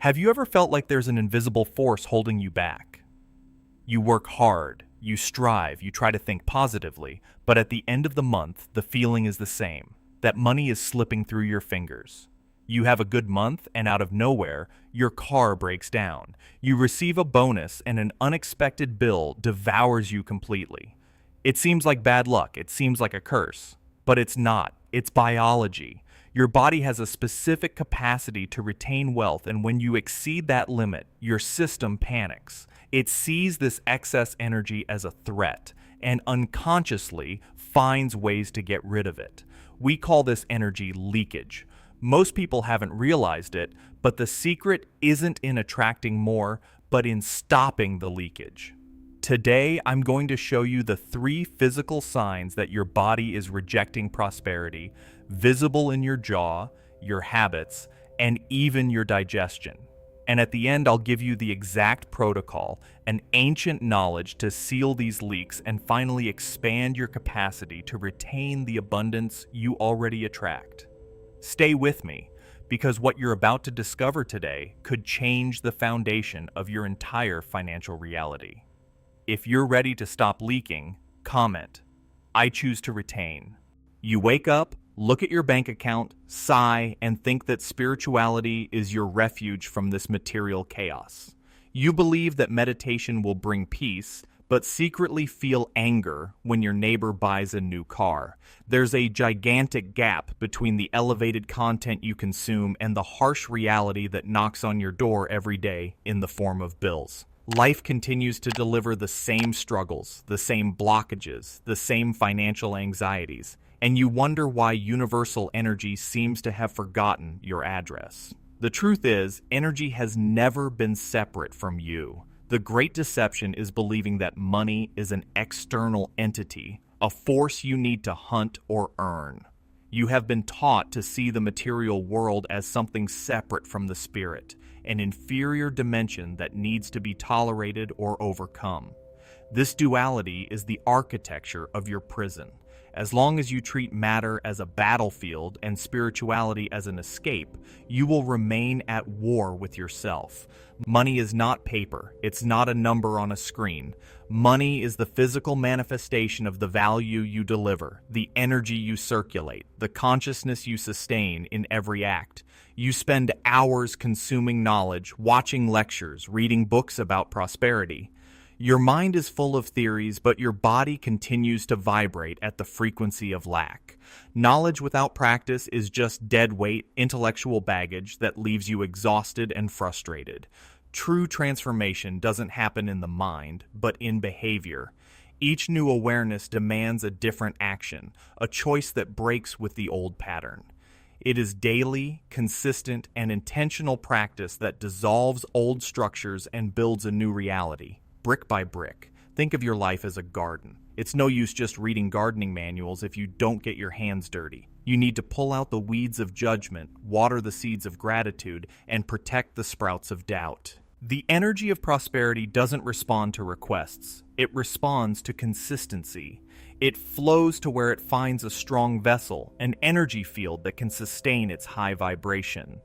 Have you ever felt like there's an invisible force holding you back? You work hard, you strive, you try to think positively, but at the end of the month, the feeling is the same, that money is slipping through your fingers. You have a good month, and out of nowhere, your car breaks down. You receive a bonus, and an unexpected bill devours you completely. It seems like bad luck, it seems like a curse, but it's not. It's biology. Your body has a specific capacity to retain wealth, and when you exceed that limit, your system panics. It sees this excess energy as a threat and unconsciously finds ways to get rid of it. We call this energy leakage. Most people haven't realized it, but the secret isn't in attracting more, but in stopping the leakage. Today, I'm going to show you the 3 physical signs that your body is rejecting prosperity, visible in your jaw, your habits, and even your digestion. And at the end, I'll give you the exact protocol, an ancient knowledge to seal these leaks and finally expand your capacity to retain the abundance you already attract. Stay with me, because what you're about to discover today could change the foundation of your entire financial reality. If you're ready to stop leaking, comment, "I choose to retain." You wake up, look at your bank account, sigh, and think that spirituality is your refuge from this material chaos. You believe that meditation will bring peace, but secretly feel anger when your neighbor buys a new car. There's a gigantic gap between the elevated content you consume and the harsh reality that knocks on your door every day in the form of bills. Life continues to deliver the same struggles, the same blockages, the same financial anxieties, and you wonder why universal energy seems to have forgotten your address. The truth is, energy has never been separate from you. The great deception is believing that money is an external entity, a force you need to hunt or earn. You have been taught to see the material world as something separate from the spirit, an inferior dimension that needs to be tolerated or overcome. This duality is the architecture of your prison. As long as you treat matter as a battlefield and spirituality as an escape, you will remain at war with yourself. Money is not paper. It's not a number on a screen. Money is the physical manifestation of the value you deliver, the energy you circulate, the consciousness you sustain in every act. You spend hours consuming knowledge, watching lectures, reading books about prosperity. Your mind is full of theories, but your body continues to vibrate at the frequency of lack. Knowledge without practice is just dead weight, intellectual baggage that leaves you exhausted and frustrated. True transformation doesn't happen in the mind, but in behavior. Each new awareness demands a different action, a choice that breaks with the old pattern. It is daily, consistent, and intentional practice that dissolves old structures and builds a new reality. Brick by brick. Think of your life as a garden. It's no use just reading gardening manuals if you don't get your hands dirty. You need to pull out the weeds of judgment, water the seeds of gratitude, and protect the sprouts of doubt. The energy of prosperity doesn't respond to requests. It responds to consistency. It flows to where it finds a strong vessel, an energy field that can sustain its high vibration.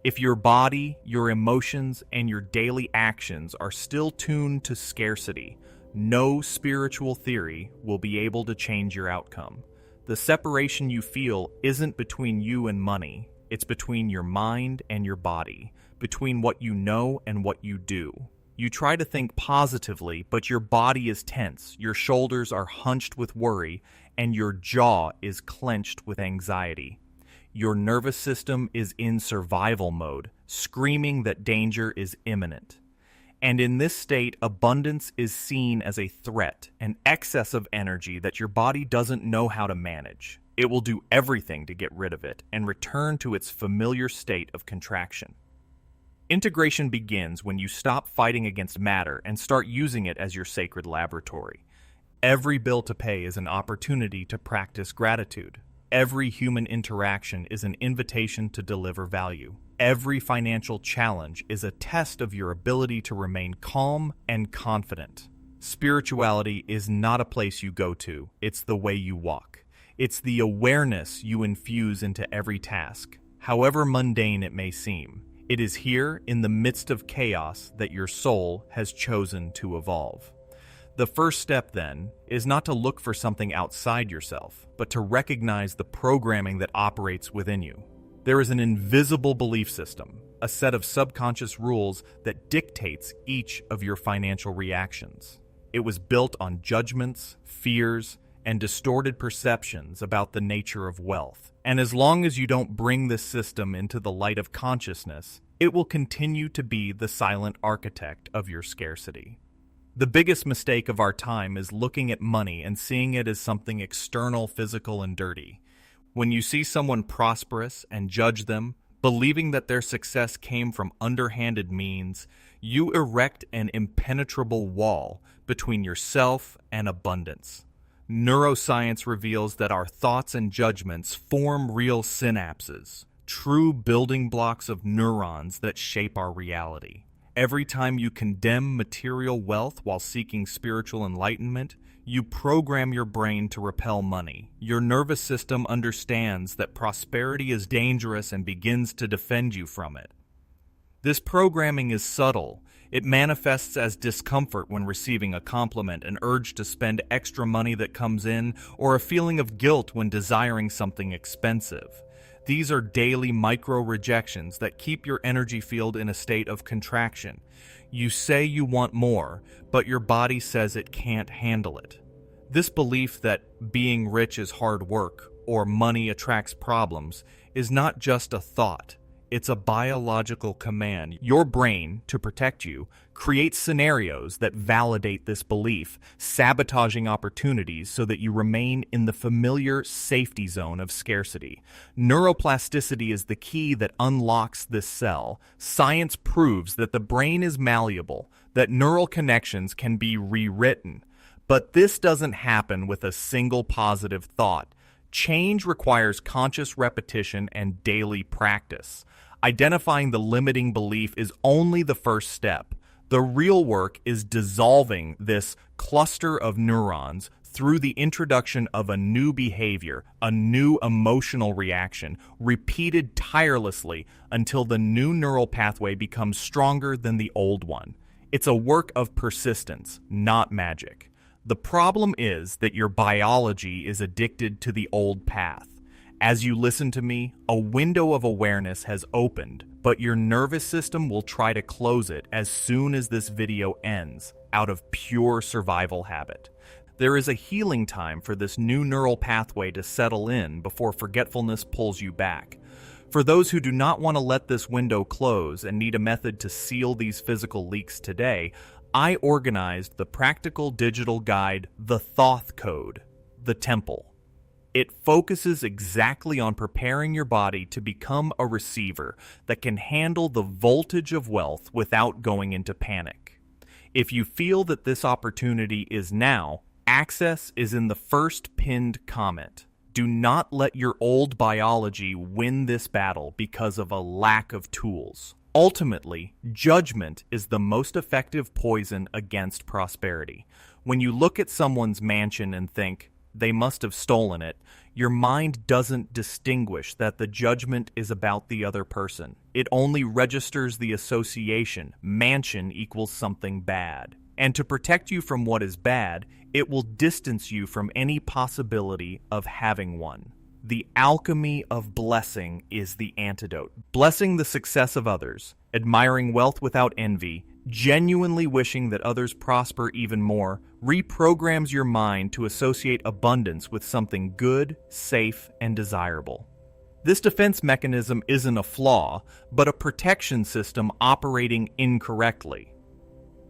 If your body, your emotions, and your daily actions are still tuned to scarcity, no spiritual theory will be able to change your outcome. The separation you feel isn't between you and money. It's between your mind and your body, between what you know and what you do. You try to think positively, but your body is tense, your shoulders are hunched with worry, and your jaw is clenched with anxiety. Your nervous system is in survival mode, screaming that danger is imminent. And in this state, abundance is seen as a threat, an excess of energy that your body doesn't know how to manage. It will do everything to get rid of it and return to its familiar state of contraction. Integration begins when you stop fighting against matter and start using it as your sacred laboratory. Every bill to pay is an opportunity to practice gratitude. Every human interaction is an invitation to deliver value. Every financial challenge is a test of your ability to remain calm and confident. Spirituality is not a place you go to, it's the way you walk. It's the awareness you infuse into every task, however mundane it may seem. It is here, in the midst of chaos, that your soul has chosen to evolve. The first step, then, is not to look for something outside yourself, but to recognize the programming that operates within you. There is an invisible belief system, a set of subconscious rules that dictates each of your financial reactions. It was built on judgments, fears, and distorted perceptions about the nature of wealth. And as long as you don't bring this system into the light of consciousness, it will continue to be the silent architect of your scarcity. The biggest mistake of our time is looking at money and seeing it as something external, physical, and dirty. When you see someone prosperous and judge them, believing that their success came from underhanded means, you erect an impenetrable wall between yourself and abundance. Neuroscience reveals that our thoughts and judgments form real synapses, true building blocks of neurons that shape our reality. Every time you condemn material wealth while seeking spiritual enlightenment, you program your brain to repel money. Your nervous system understands that prosperity is dangerous and begins to defend you from it. This programming is subtle. It manifests as discomfort when receiving a compliment, an urge to spend extra money that comes in, or a feeling of guilt when desiring something expensive. These are daily micro-rejections that keep your energy field in a state of contraction. You say you want more, but your body says it can't handle it. This belief that being rich is hard work or money attracts problems is not just a thought. It's a biological command. Your brain, to protect you, creates scenarios that validate this belief, sabotaging opportunities so that you remain in the familiar safety zone of scarcity. Neuroplasticity is the key that unlocks this cell. Science proves that the brain is malleable, that neural connections can be rewritten. But this doesn't happen with a single positive thought. Change requires conscious repetition and daily practice. Identifying the limiting belief is only the first step. The real work is dissolving this cluster of neurons through the introduction of a new behavior, a new emotional reaction, repeated tirelessly until the new neural pathway becomes stronger than the old one. It's a work of persistence, not magic. The problem is that your biology is addicted to the old path. As you listen to me, a window of awareness has opened, but your nervous system will try to close it as soon as this video ends, out of pure survival habit. There is a healing time for this new neural pathway to settle in before forgetfulness pulls you back. For those who do not want to let this window close and need a method to seal these physical leaks today, I organized the practical digital guide, The Thoth Code, The Temple. It focuses exactly on preparing your body to become a receiver that can handle the voltage of wealth without going into panic. If you feel that this opportunity is now, access is in the first pinned comment. Do not let your old biology win this battle because of a lack of tools. Ultimately, judgment is the most effective poison against prosperity. When you look at someone's mansion and think, they must have stolen it, your mind doesn't distinguish that the judgment is about the other person. It only registers the association, mansion equals something bad. And to protect you from what is bad, it will distance you from any possibility of having one. The alchemy of blessing is the antidote. Blessing the success of others, admiring wealth without envy, genuinely wishing that others prosper even more, reprograms your mind to associate abundance with something good, safe, and desirable. This defense mechanism isn't a flaw, but a protection system operating incorrectly.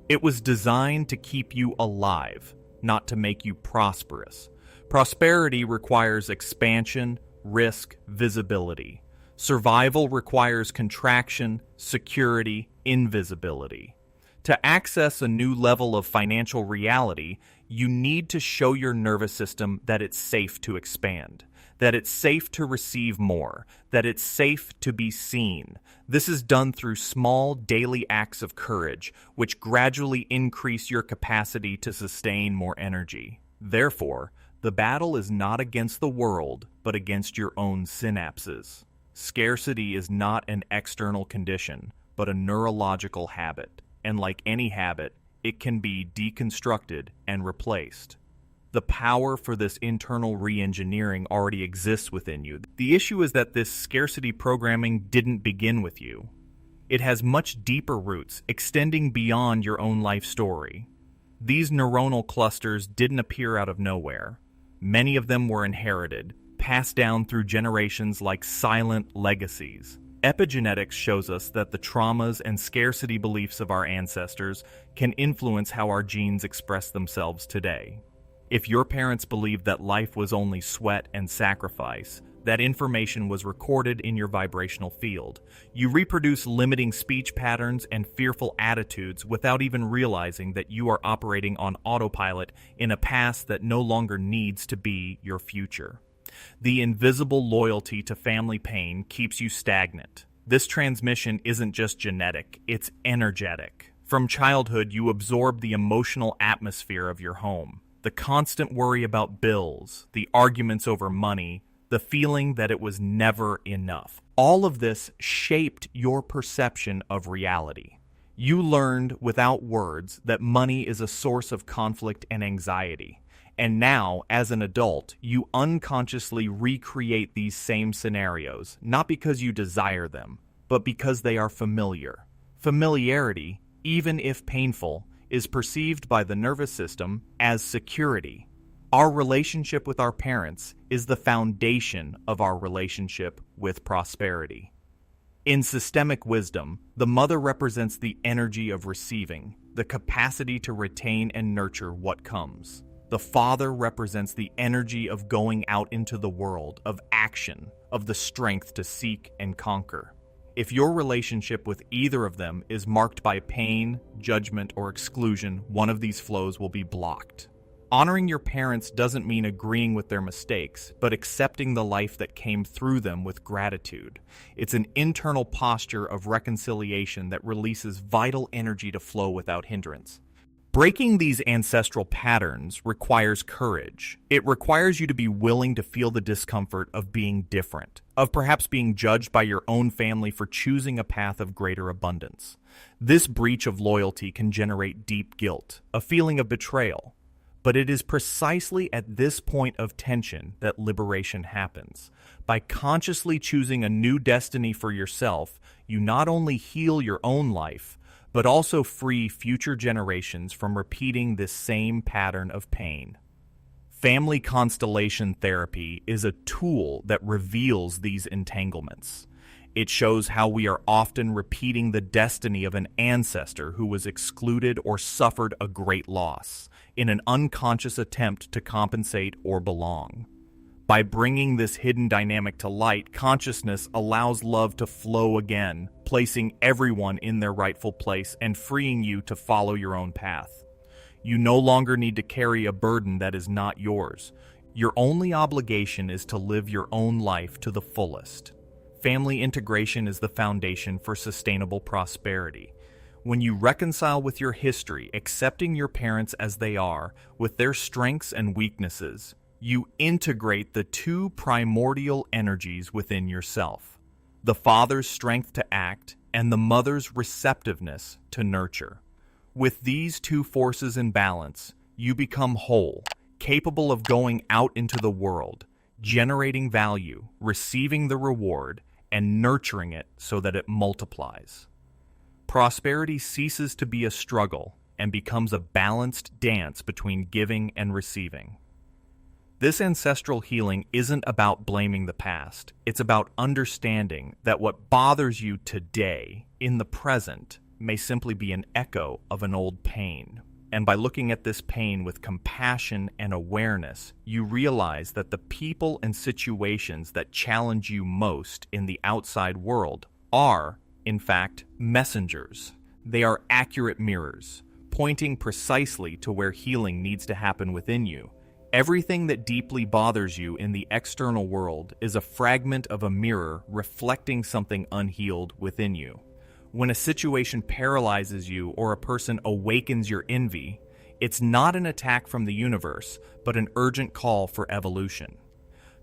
It was designed to keep you alive, not to make you prosperous. Prosperity requires expansion, risk, visibility. Survival requires contraction, security, invisibility. To access a new level of financial reality, you need to show your nervous system that it's safe to expand, that it's safe to receive more, that it's safe to be seen. This is done through small daily acts of courage, which gradually increase your capacity to sustain more energy. Therefore, the battle is not against the world, but against your own synapses. Scarcity is not an external condition, but a neurological habit, and like any habit, it can be deconstructed and replaced. The power for this internal re-engineering already exists within you. The issue is that this scarcity programming didn't begin with you. It has much deeper roots, extending beyond your own life story. These neuronal clusters didn't appear out of nowhere. Many of them were inherited, passed down through generations like silent legacies. Epigenetics shows us that the traumas and scarcity beliefs of our ancestors can influence how our genes express themselves today. If your parents believed that life was only sweat and sacrifice, that information was recorded in your vibrational field. You reproduce limiting speech patterns and fearful attitudes without even realizing that you are operating on autopilot in a past that no longer needs to be your future. The invisible loyalty to family pain keeps you stagnant. This transmission isn't just genetic, it's energetic. From childhood, you absorb the emotional atmosphere of your home. The constant worry about bills, the arguments over money, the feeling that it was never enough. All of this shaped your perception of reality. You learned without words that money is a source of conflict and anxiety. And now, as an adult, you unconsciously recreate these same scenarios, not because you desire them, but because they are familiar. Familiarity, even if painful, is perceived by the nervous system as security. Our relationship with our parents is the foundation of our relationship with prosperity. In systemic wisdom, the mother represents the energy of receiving, the capacity to retain and nurture what comes. The father represents the energy of going out into the world, of action, of the strength to seek and conquer. If your relationship with either of them is marked by pain, judgment, or exclusion, one of these flows will be blocked. Honoring your parents doesn't mean agreeing with their mistakes, but accepting the life that came through them with gratitude. It's an internal posture of reconciliation that releases vital energy to flow without hindrance. Breaking these ancestral patterns requires courage. It requires you to be willing to feel the discomfort of being different, of perhaps being judged by your own family for choosing a path of greater abundance. This breach of loyalty can generate deep guilt, a feeling of betrayal. But it is precisely at this point of tension that liberation happens. By consciously choosing a new destiny for yourself, you not only heal your own life, but also free future generations from repeating this same pattern of pain. Family constellation therapy is a tool that reveals these entanglements. It shows how we are often repeating the destiny of an ancestor who was excluded or suffered a great loss, in an unconscious attempt to compensate or belong. By bringing this hidden dynamic to light, consciousness allows love to flow again, placing everyone in their rightful place and freeing you to follow your own path. You no longer need to carry a burden that is not yours. Your only obligation is to live your own life to the fullest. Family integration is the foundation for sustainable prosperity. When you reconcile with your history, accepting your parents as they are, with their strengths and weaknesses, you integrate the two primordial energies within yourself: the father's strength to act and the mother's receptiveness to nurture. With these two forces in balance, you become whole, capable of going out into the world, generating value, receiving the reward, and nurturing it so that it multiplies. Prosperity ceases to be a struggle and becomes a balanced dance between giving and receiving. This ancestral healing isn't about blaming the past. It's about understanding that what bothers you today, in the present, may simply be an echo of an old pain. And by looking at this pain with compassion and awareness, you realize that the people and situations that challenge you most in the outside world are, in fact, messengers. They are accurate mirrors, pointing precisely to where healing needs to happen within you. Everything that deeply bothers you in the external world is a fragment of a mirror reflecting something unhealed within you. When a situation paralyzes you or a person awakens your envy, it's not an attack from the universe, but an urgent call for evolution.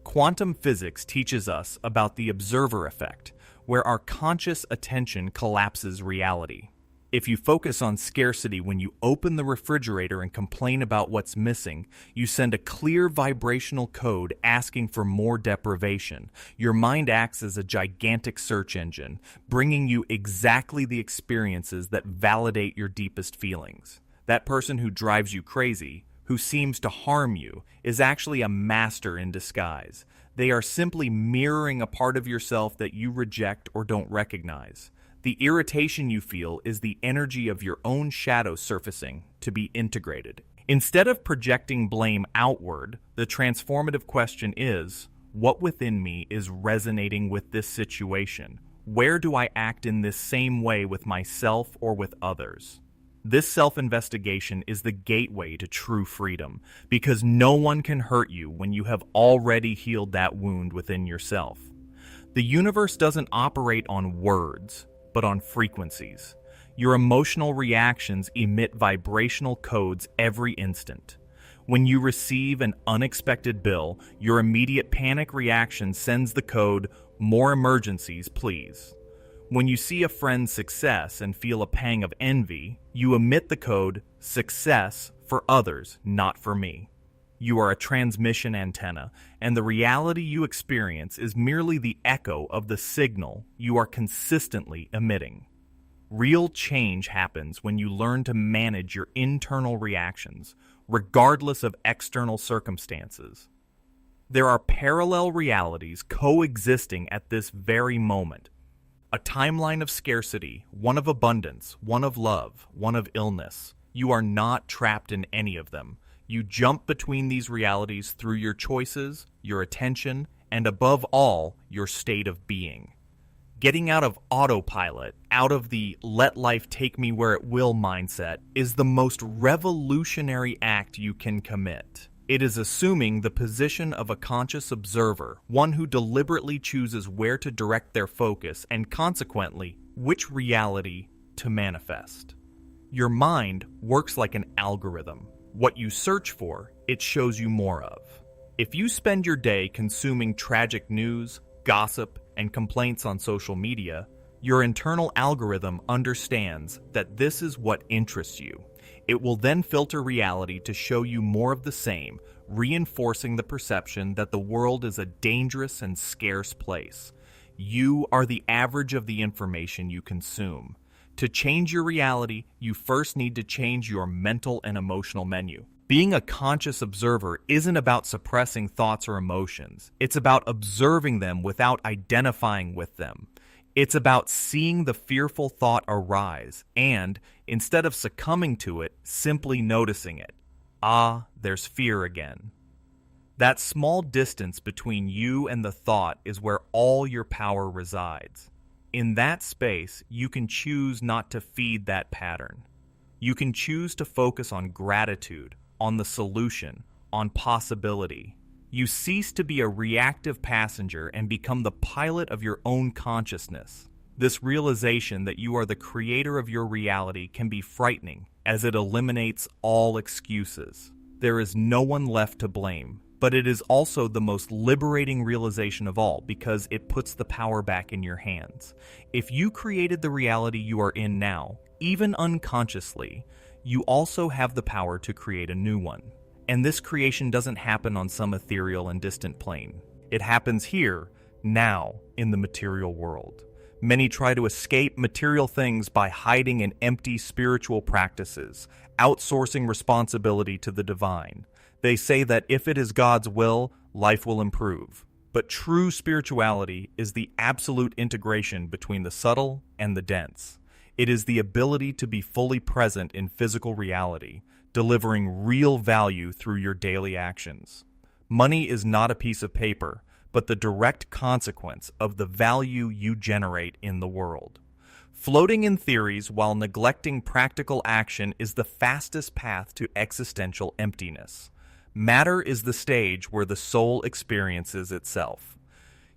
Quantum physics teaches us about the observer effect, where our conscious attention collapses reality. If you focus on scarcity when you open the refrigerator and complain about what's missing, you send a clear vibrational code asking for more deprivation. Your mind acts as a gigantic search engine, bringing you exactly the experiences that validate your deepest feelings. That person who drives you crazy, who seems to harm you, is actually a master in disguise. They are simply mirroring a part of yourself that you reject or don't recognize. The irritation you feel is the energy of your own shadow surfacing to be integrated. Instead of projecting blame outward, the transformative question is, what within me is resonating with this situation? Where do I act in this same way with myself or with others? This self-investigation is the gateway to true freedom, because no one can hurt you when you have already healed that wound within yourself. The universe doesn't operate on words, but on frequencies. Your emotional reactions emit vibrational codes every instant. When you receive an unexpected bill, your immediate panic reaction sends the code, "More emergencies, please." When you see a friend's success and feel a pang of envy, you emit the code, "Success for others, not for me." You are a transmission antenna, and the reality you experience is merely the echo of the signal you are consistently emitting. Real change happens when you learn to manage your internal reactions, regardless of external circumstances. There are parallel realities coexisting at this very moment. A timeline of scarcity, one of abundance, one of love, one of illness. You are not trapped in any of them. You jump between these realities through your choices, your attention, and above all, your state of being. Getting out of autopilot, out of the "let life take me where it will" mindset, is the most revolutionary act you can commit. It is assuming the position of a conscious observer, one who deliberately chooses where to direct their focus and consequently, which reality to manifest. Your mind works like an algorithm. What you search for, it shows you more of. If you spend your day consuming tragic news, gossip, and complaints on social media, your internal algorithm understands that this is what interests you. It will then filter reality to show you more of the same, reinforcing the perception that the world is a dangerous and scarce place. You are the average of the information you consume. To change your reality, you first need to change your mental and emotional menu. Being a conscious observer isn't about suppressing thoughts or emotions. It's about observing them without identifying with them. It's about seeing the fearful thought arise and, instead of succumbing to it, simply noticing it. Ah, there's fear again. That small distance between you and the thought is where all your power resides. In that space, you can choose not to feed that pattern. You can choose to focus on gratitude, on the solution, on possibility. You cease to be a reactive passenger and become the pilot of your own consciousness. This realization that you are the creator of your reality can be frightening, as it eliminates all excuses. There is no one left to blame, but it is also the most liberating realization of all because it puts the power back in your hands. If you created the reality you are in now, even unconsciously, you also have the power to create a new one. And this creation doesn't happen on some ethereal and distant plane. It happens here, now, in the material world. Many try to escape material things by hiding in empty spiritual practices, outsourcing responsibility to the divine. They say that if it is God's will, life will improve. But true spirituality is the absolute integration between the subtle and the dense. It is the ability to be fully present in physical reality, delivering real value through your daily actions. Money is not a piece of paper, but the direct consequence of the value you generate in the world. Floating in theories while neglecting practical action is the fastest path to existential emptiness. Matter is the stage where the soul experiences itself.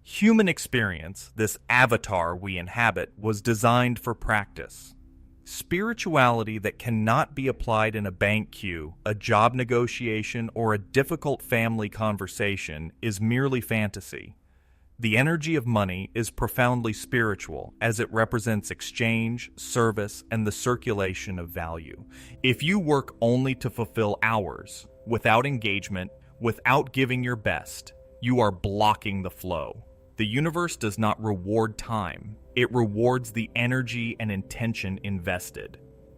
Human experience, this avatar we inhabit, was designed for practice. Spirituality that cannot be applied in a bank queue, a job negotiation, or a difficult family conversation is merely fantasy. The energy of money is profoundly spiritual as it represents exchange, service, and the circulation of value. If you work only to fulfill hours, without engagement, without giving your best, you are blocking the flow. The universe does not reward time, it rewards the energy and intention invested.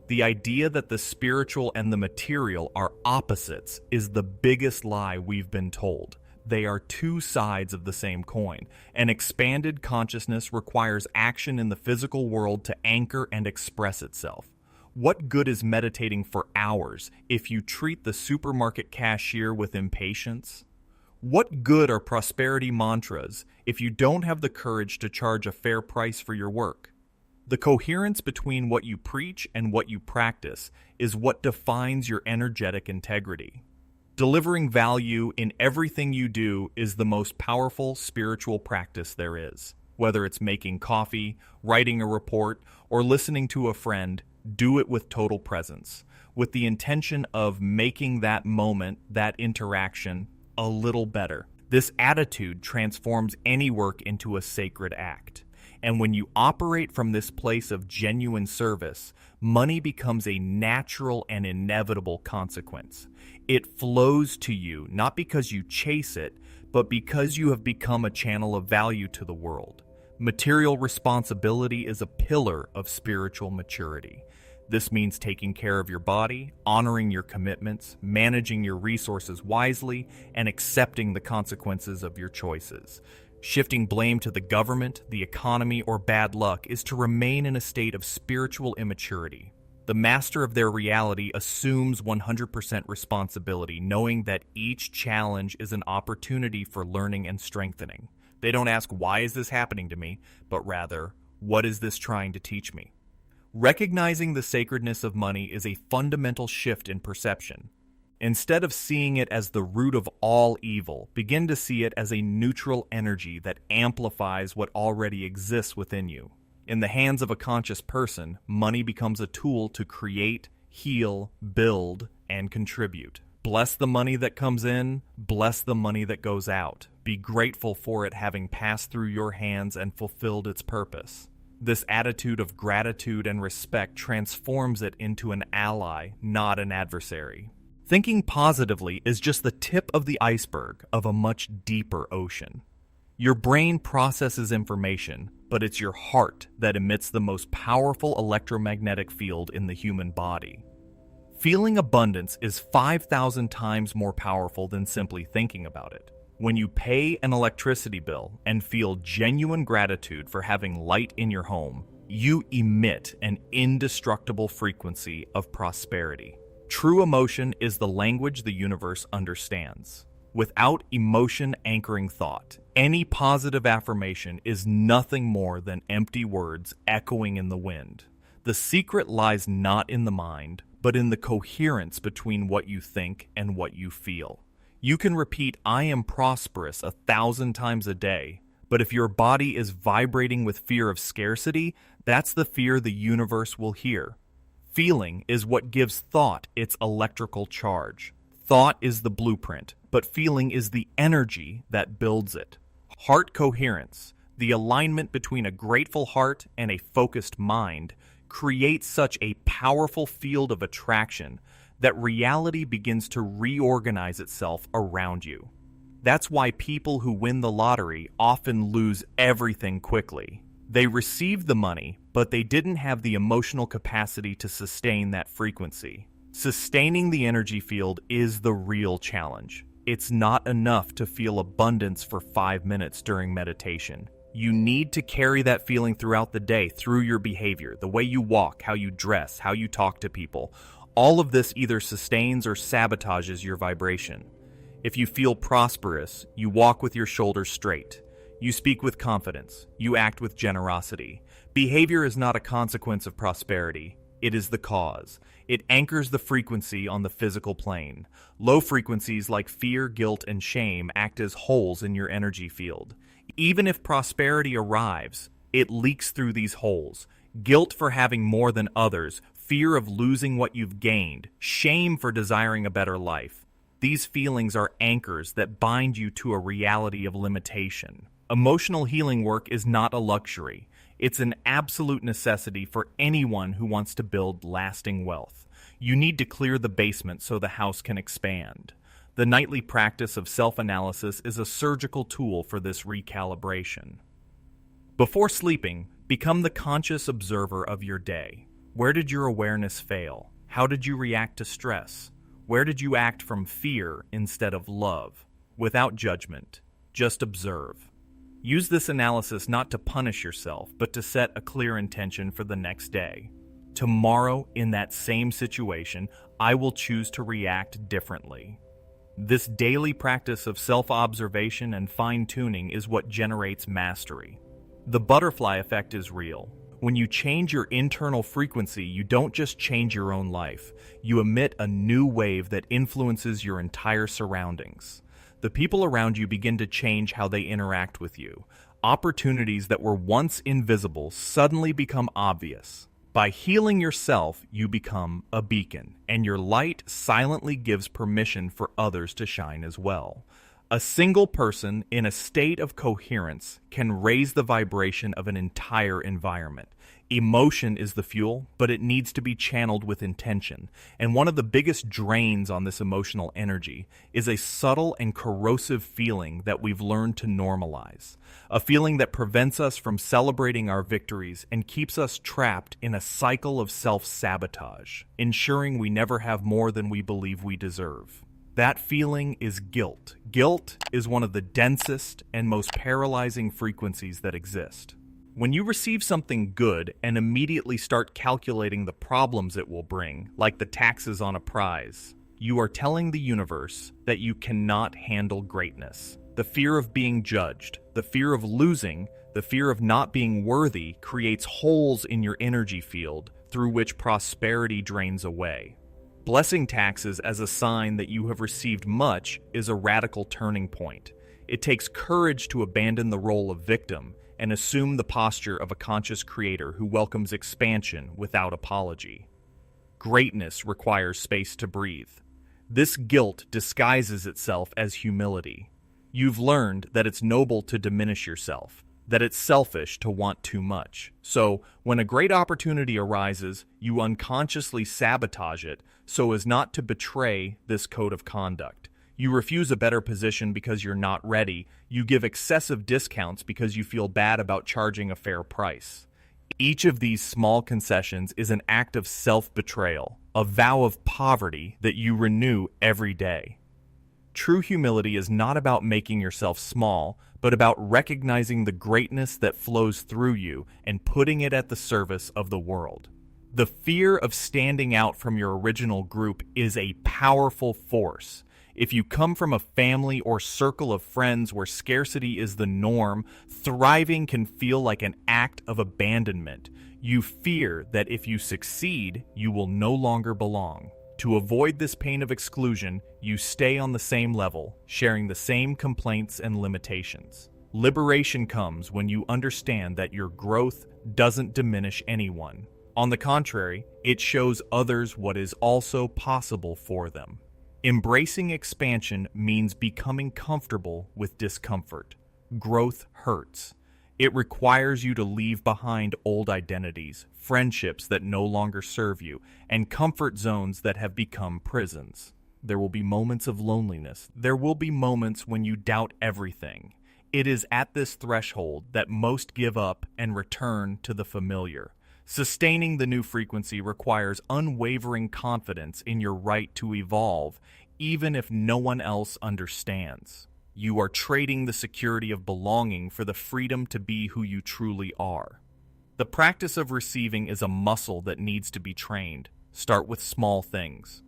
The idea that the spiritual and the material are opposites is the biggest lie we've been told. They are two sides of the same coin. An expanded consciousness requires action in the physical world to anchor and express itself. What good is meditating for hours if you treat the supermarket cashier with impatience? What good are prosperity mantras if you don't have the courage to charge a fair price for your work? The coherence between what you preach and what you practice is what defines your energetic integrity. Delivering value in everything you do is the most powerful spiritual practice there is. Whether it's making coffee, writing a report, or listening to a friend, do it with total presence, with the intention of making that moment, that interaction, a little better. This attitude transforms any work into a sacred act. And when you operate from this place of genuine service, money becomes a natural and inevitable consequence. It flows to you not because you chase it, but because you have become a channel of value to the world. Material responsibility is a pillar of spiritual maturity. This means taking care of your body, honoring your commitments, managing your resources wisely, and accepting the consequences of your choices. Shifting blame to the government, the economy, or bad luck is to remain in a state of spiritual immaturity. The master of their reality assumes 100% responsibility, knowing that each challenge is an opportunity for learning and strengthening. They don't ask, why is this happening to me? But rather, what is this trying to teach me? Recognizing the sacredness of money is a fundamental shift in perception. Instead of seeing it as the root of all evil, begin to see it as a neutral energy that amplifies what already exists within you. In the hands of a conscious person, money becomes a tool to create, heal, build, and contribute. Bless the money that comes in, bless the money that goes out. Be grateful for it having passed through your hands and fulfilled its purpose. This attitude of gratitude and respect transforms it into an ally, not an adversary. Thinking positively is just the tip of the iceberg of a much deeper ocean. Your brain processes information, but it's your heart that emits the most powerful electromagnetic field in the human body. Feeling abundance is 5,000 times more powerful than simply thinking about it. When you pay an electricity bill and feel genuine gratitude for having light in your home, you emit an indestructible frequency of prosperity. True emotion is the language the universe understands. Without emotion anchoring thought, any positive affirmation is nothing more than empty words echoing in the wind. The secret lies not in the mind, but in the coherence between what you think and what you feel. You can repeat, I am prosperous 1,000 times a day, but if your body is vibrating with fear of scarcity, that's the fear the universe will hear. Feeling is what gives thought its electrical charge. Thought is the blueprint, but feeling is the energy that builds it. Heart coherence, the alignment between a grateful heart and a focused mind, creates such a powerful field of attraction that reality begins to reorganize itself around you. That's why people who win the lottery often lose everything quickly. They received the money, but they didn't have the emotional capacity to sustain that frequency. Sustaining the energy field is the real challenge. It's not enough to feel abundance for 5 minutes during meditation. You need to carry that feeling throughout the day through your behavior, the way you walk, how you dress, how you talk to people. All of this either sustains or sabotages your vibration. If you feel prosperous, you walk with your shoulders straight. You speak with confidence. You act with generosity. Behavior is not a consequence of prosperity. It is the cause. It anchors the frequency on the physical plane. Low frequencies like fear, guilt, and shame act as holes in your energy field. Even if prosperity arrives, it leaks through these holes, Guilt for having more than others, fear of losing what you've gained, shame for desiring a better life. These feelings are anchors that bind you to a reality of limitation. Emotional healing work is not a luxury. It's an absolute necessity for anyone who wants to build lasting wealth. You need to clear the basement so the house can expand. The nightly practice of self-analysis is a surgical tool for this recalibration. Before sleeping, become the conscious observer of your day. Where did your awareness fail? How did you react to stress? Where did you act from fear instead of love? Without judgment, just observe. Use this analysis not to punish yourself, but to set a clear intention for the next day. Tomorrow, in that same situation, I will choose to react differently. This daily practice of self-observation and fine-tuning is what generates mastery. The butterfly effect is real. When you change your internal frequency, you don't just change your own life. You emit a new wave that influences your entire surroundings. The people around you begin to change how they interact with you. Opportunities that were once invisible suddenly become obvious. By healing yourself, you become a beacon, and your light silently gives permission for others to shine as well. A single person in a state of coherence can raise the vibration of an entire environment. Emotion is the fuel, but it needs to be channeled with intention. And one of the biggest drains on this emotional energy is a subtle and corrosive feeling that we've learned to normalize. A feeling that prevents us from celebrating our victories and keeps us trapped in a cycle of self-sabotage, ensuring we never have more than we believe we deserve. That feeling is guilt. Guilt is one of the densest and most paralyzing frequencies that exist. When you receive something good and immediately start calculating the problems it will bring, like the taxes on a prize, you are telling the universe that you cannot handle greatness. The fear of being judged, the fear of losing, the fear of not being worthy creates holes in your energy field through which prosperity drains away. Blessing taxes as a sign that you have received much is a radical turning point. It takes courage to abandon the role of victim and assume the posture of a conscious creator who welcomes expansion without apology. Greatness requires space to breathe. This guilt disguises itself as humility. You've learned that it's noble to diminish yourself, that it's selfish to want too much. So, when a great opportunity arises, you unconsciously sabotage it so as not to betray this code of conduct. You refuse a better position because you're not ready. You give excessive discounts because you feel bad about charging a fair price. Each of these small concessions is an act of self-betrayal, a vow of poverty that you renew every day. True humility is not about making yourself small, but about recognizing the greatness that flows through you and putting it at the service of the world. The fear of standing out from your original group is a powerful force. If you come from a family or circle of friends where scarcity is the norm, thriving can feel like an act of abandonment. You fear that if you succeed, you will no longer belong. To avoid this pain of exclusion, you stay on the same level, sharing the same complaints and limitations. Liberation comes when you understand that your growth doesn't diminish anyone. On the contrary, it shows others what is also possible for them. Embracing expansion means becoming comfortable with discomfort. Growth hurts. It requires you to leave behind old identities, friendships that no longer serve you, and comfort zones that have become prisons. There will be moments of loneliness. There will be moments when you doubt everything. It is at this threshold that most give up and return to the familiar. Sustaining the new frequency requires unwavering confidence in your right to evolve, even if no one else understands. You are trading the security of belonging for the freedom to be who you truly are. The practice of receiving is a muscle that needs to be trained. Start with small things.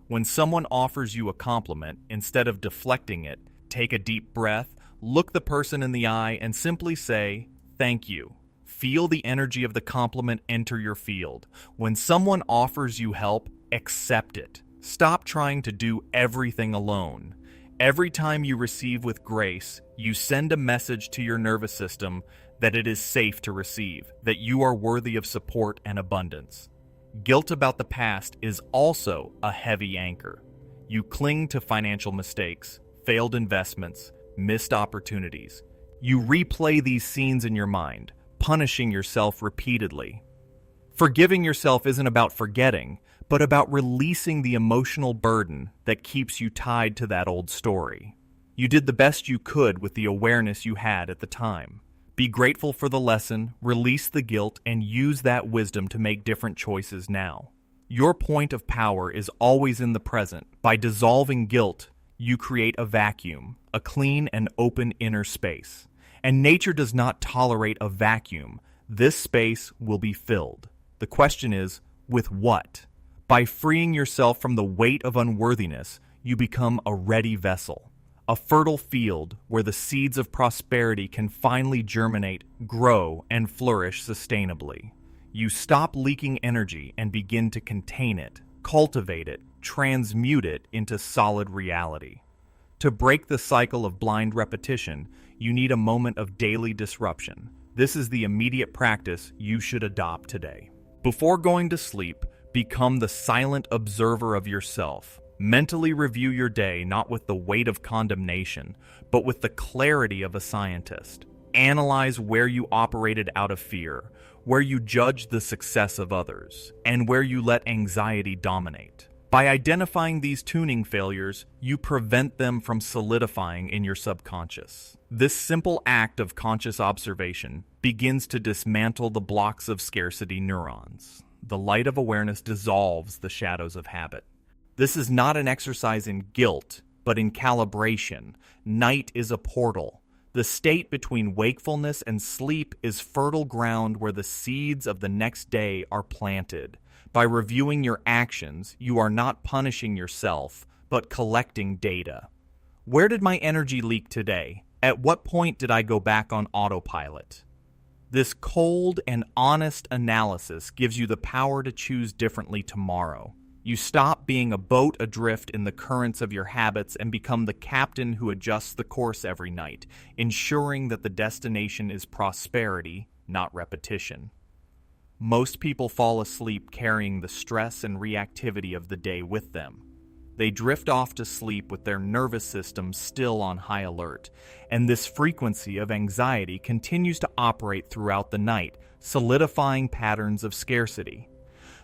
When someone offers you a compliment, instead of deflecting it, take a deep breath, look the person in the eye, and simply say, "Thank you." Feel the energy of the compliment enter your field. When someone offers you help, accept it. Stop trying to do everything alone. Every time you receive with grace, you send a message to your nervous system, that it is safe to receive, that you are worthy of support and abundance. Guilt about the past is also a heavy anchor. You cling to financial mistakes, failed investments, missed opportunities. You replay these scenes in your mind, punishing yourself repeatedly. Forgiving yourself isn't about forgetting, but about releasing the emotional burden that keeps you tied to that old story. You did the best you could with the awareness you had at the time. Be grateful for the lesson, release the guilt, and use that wisdom to make different choices now. Your point of power is always in the present. By dissolving guilt, you create a vacuum, a clean and open inner space. And nature does not tolerate a vacuum. This space will be filled. The question is, with what? By freeing yourself from the weight of unworthiness, you become a ready vessel, a fertile field where the seeds of prosperity can finally germinate, grow, and flourish sustainably. You stop leaking energy and begin to contain it, cultivate it, transmute it into solid reality. To break the cycle of blind repetition, you need a moment of daily disruption. This is the immediate practice you should adopt today. Before going to sleep, become the silent observer of yourself. Mentally review your day not with the weight of condemnation, but with the clarity of a scientist. Analyze where you operated out of fear, where you judged the success of others, and where you let anxiety dominate. By identifying these tuning failures, you prevent them from solidifying in your subconscious. This simple act of conscious observation begins to dismantle the blocks of scarcity neurons. The light of awareness dissolves the shadows of habit. This is not an exercise in guilt, but in calibration. Night is a portal. The state between wakefulness and sleep is fertile ground where the seeds of the next day are planted. By reviewing your actions, you are not punishing yourself, but collecting data. Where did my energy leak today? At what point did I go back on autopilot? This cold and honest analysis gives you the power to choose differently tomorrow. You stop being a boat adrift in the currents of your habits and become the captain who adjusts the course every night, ensuring that the destination is prosperity, not repetition. Most people fall asleep carrying the stress and reactivity of the day with them. They drift off to sleep with their nervous system still on high alert, and this frequency of anxiety continues to operate throughout the night, solidifying patterns of scarcity.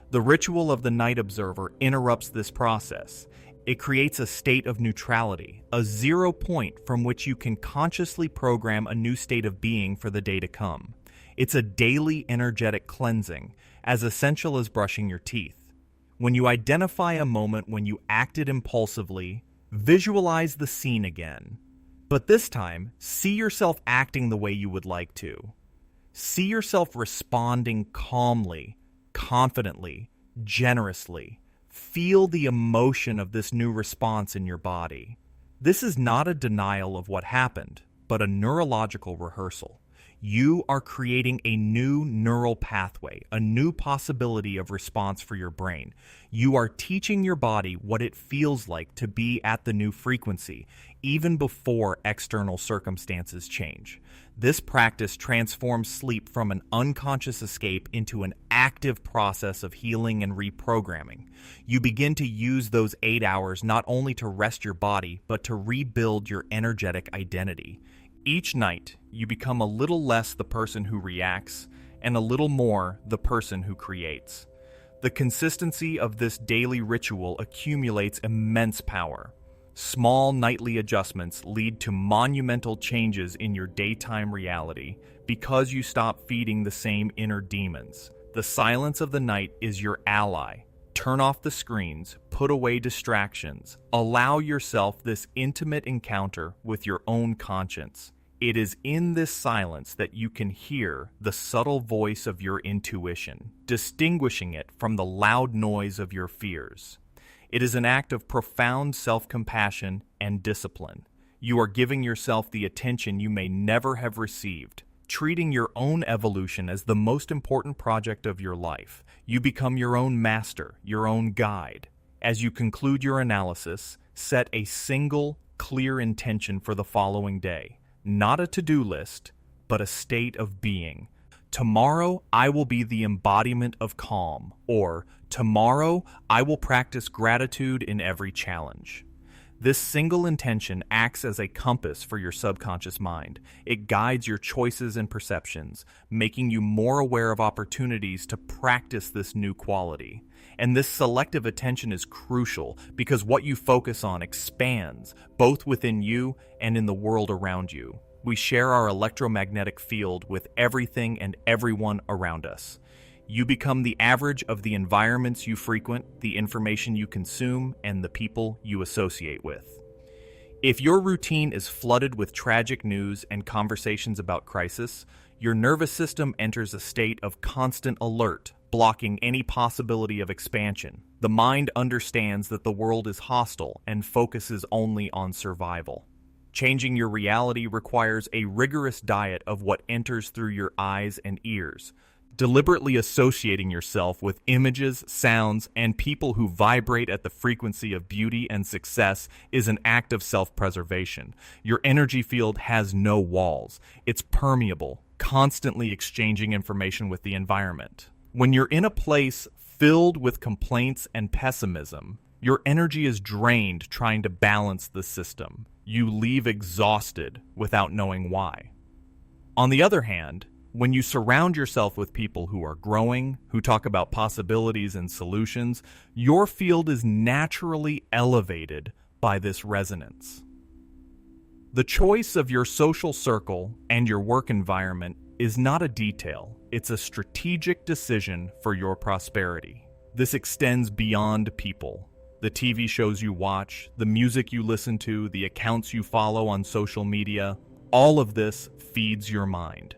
The ritual of the night observer interrupts this process. It creates a state of neutrality, a 0 point from which you can consciously program a new state of being for the day to come. It's a daily energetic cleansing, as essential as brushing your teeth. When you identify a moment when you acted impulsively, visualize the scene again. But this time, see yourself acting the way you would like to. See yourself responding calmly, confidently, generously. Feel the emotion of this new response in your body. This is not a denial of what happened, but a neurological rehearsal. You are creating a new neural pathway, a new possibility of response for your brain. You are teaching your body what it feels like to be at the new frequency, even before external circumstances change. This practice transforms sleep from an unconscious escape into an active process of healing and reprogramming. You begin to use those 8 hours not only to rest your body, but to rebuild your energetic identity. Each night, you become a little less the person who reacts and a little more the person who creates. The consistency of this daily ritual accumulates immense power. Small nightly adjustments lead to monumental changes in your daytime reality because you stop feeding the same inner demons. The silence of the night is your ally. Turn off the screens, put away distractions, allow yourself this intimate encounter with your own conscience. It is in this silence that you can hear the subtle voice of your intuition, distinguishing it from the loud noise of your fears. It is an act of profound self-compassion and discipline. You are giving yourself the attention you may never have received, treating your own evolution as the most important project of your life. You become your own master, your own guide. As you conclude your analysis, set a single, clear intention for the following day. Not a to-do list, but a state of being. Tomorrow, I will be the embodiment of calm, or tomorrow, I will practice gratitude in every challenge. This single intention acts as a compass for your subconscious mind. It guides your choices and perceptions, making you more aware of opportunities to practice this new quality. And this selective attention is crucial because what you focus on expands, both within you and in the world around you. We share our electromagnetic field with everything and everyone around us. You become the average of the environments you frequent, the information you consume, and the people you associate with. If your routine is flooded with tragic news and conversations about crisis, your nervous system enters a state of constant alert, blocking any possibility of expansion. The mind understands that the world is hostile and focuses only on survival. Changing your reality requires a rigorous diet of what enters through your eyes and ears. Deliberately associating yourself with images, sounds, and people who vibrate at the frequency of beauty and success is an act of self-preservation. Your energy field has no walls. It's permeable, constantly exchanging information with the environment. When you're in a place filled with complaints and pessimism, your energy is drained trying to balance the system. You leave exhausted without knowing why. On the other hand, when you surround yourself with people who are growing, who talk about possibilities and solutions, your field is naturally elevated by this resonance. The choice of your social circle and your work environment is not a detail, it's a strategic decision for your prosperity. This extends beyond people. The TV shows you watch, the music you listen to, the accounts you follow on social media, all of this feeds your mind.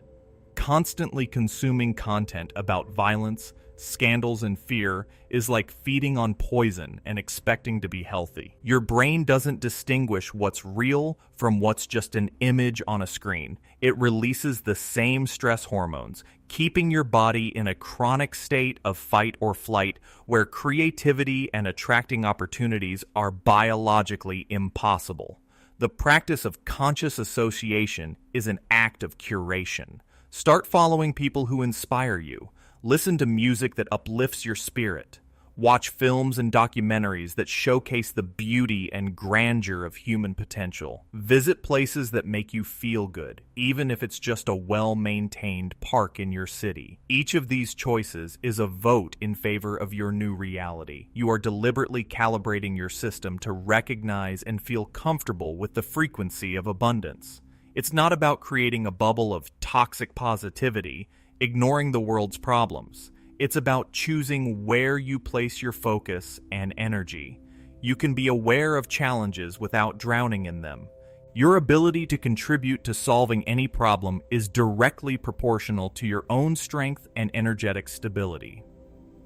Constantly consuming content about violence, scandals, and fear is like feeding on poison and expecting to be healthy. Your brain doesn't distinguish what's real from what's just an image on a screen. It releases the same stress hormones, keeping your body in a chronic state of fight or flight where creativity and attracting opportunities are biologically impossible. The practice of conscious association is an act of curation. Start following people who inspire you. Listen to music that uplifts your spirit. Watch films and documentaries that showcase the beauty and grandeur of human potential. Visit places that make you feel good, even if it's just a well-maintained park in your city. Each of these choices is a vote in favor of your new reality. You are deliberately calibrating your system to recognize and feel comfortable with the frequency of abundance. It's not about creating a bubble of toxic positivity, ignoring the world's problems. It's about choosing where you place your focus and energy. You can be aware of challenges without drowning in them. Your ability to contribute to solving any problem is directly proportional to your own strength and energetic stability.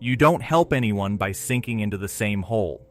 You don't help anyone by sinking into the same hole.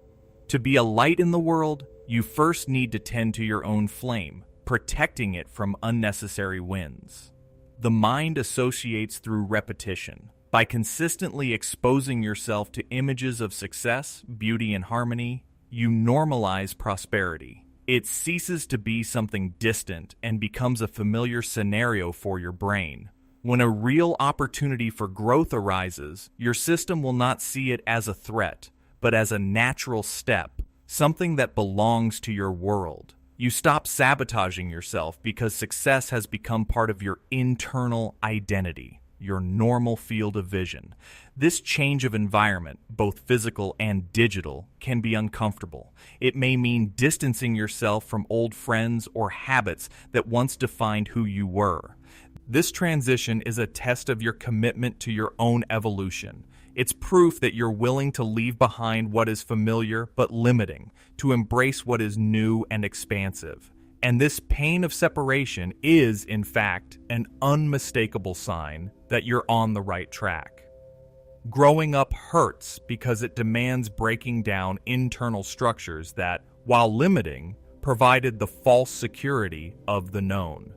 To be a light in the world, you first need to tend to your own flame, protecting it from unnecessary winds. The mind associates through repetition. By consistently exposing yourself to images of success, beauty, and harmony, you normalize prosperity. It ceases to be something distant and becomes a familiar scenario for your brain. When a real opportunity for growth arises, your system will not see it as a threat, but as a natural step, something that belongs to your world. You stop sabotaging yourself because success has become part of your internal identity, your normal field of vision. This change of environment, both physical and digital, can be uncomfortable. It may mean distancing yourself from old friends or habits that once defined who you were. This transition is a test of your commitment to your own evolution. It's proof that you're willing to leave behind what is familiar but limiting, to embrace what is new and expansive. And this pain of separation is, in fact, an unmistakable sign that you're on the right track. Growing up hurts because it demands breaking down internal structures that, while limiting, provided the false security of the known.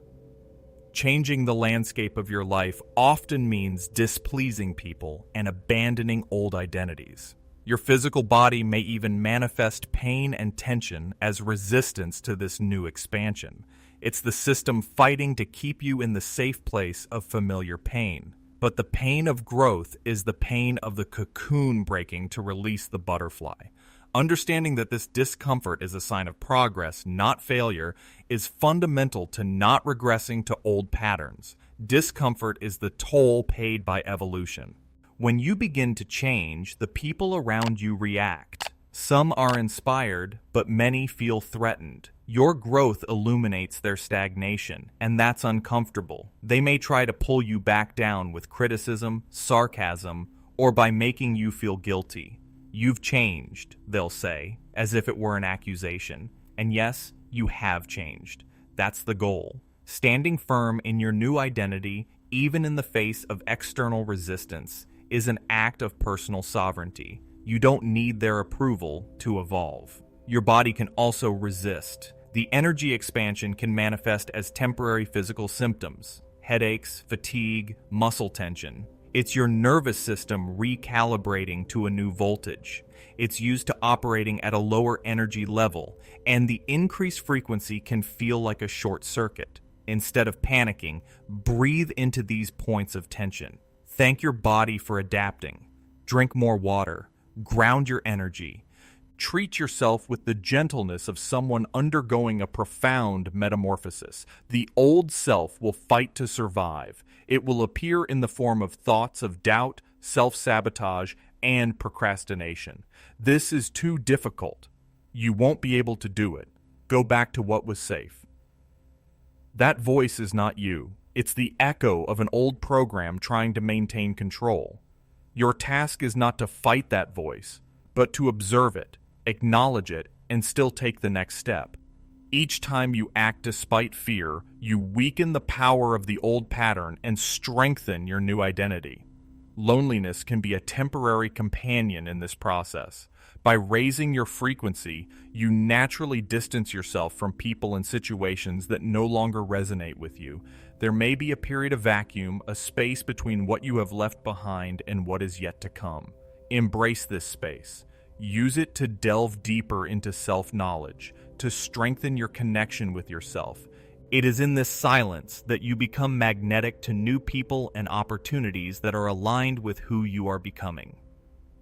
Changing the landscape of your life often means displeasing people and abandoning old identities. Your physical body may even manifest pain and tension as resistance to this new expansion. It's the system fighting to keep you in the safe place of familiar pain. But the pain of growth is the pain of the cocoon breaking to release the butterfly. Understanding that this discomfort is a sign of progress, not failure, is fundamental to not regressing to old patterns. Discomfort is the toll paid by evolution. When you begin to change, the people around you react. Some are inspired, but many feel threatened. Your growth illuminates their stagnation, and that's uncomfortable. They may try to pull you back down with criticism, sarcasm, or by making you feel guilty. You've changed, they'll say, as if it were an accusation. And yes, you have changed. That's the goal. Standing firm in your new identity, even in the face of external resistance, is an act of personal sovereignty. You don't need their approval to evolve. Your body can also resist. The energy expansion can manifest as temporary physical symptoms: headaches, fatigue, muscle tension. It's your nervous system recalibrating to a new voltage. It's used to operating at a lower energy level, and the increased frequency can feel like a short circuit. Instead of panicking, breathe into these points of tension. Thank your body for adapting. Drink more water. Ground your energy. Treat yourself with the gentleness of someone undergoing a profound metamorphosis. The old self will fight to survive. It will appear in the form of thoughts of doubt, self-sabotage, and procrastination. This is too difficult. You won't be able to do it. Go back to what was safe. That voice is not you. It's the echo of an old program trying to maintain control. Your task is not to fight that voice, but to observe it, acknowledge it, and still take the next step. Each time you act despite fear, you weaken the power of the old pattern and strengthen your new identity. Loneliness can be a temporary companion in this process. By raising your frequency, you naturally distance yourself from people and situations that no longer resonate with you. There may be a period of vacuum, a space between what you have left behind and what is yet to come. Embrace this space. Use it to delve deeper into self-knowledge, to strengthen your connection with yourself. It is in this silence that you become magnetic to new people and opportunities that are aligned with who you are becoming.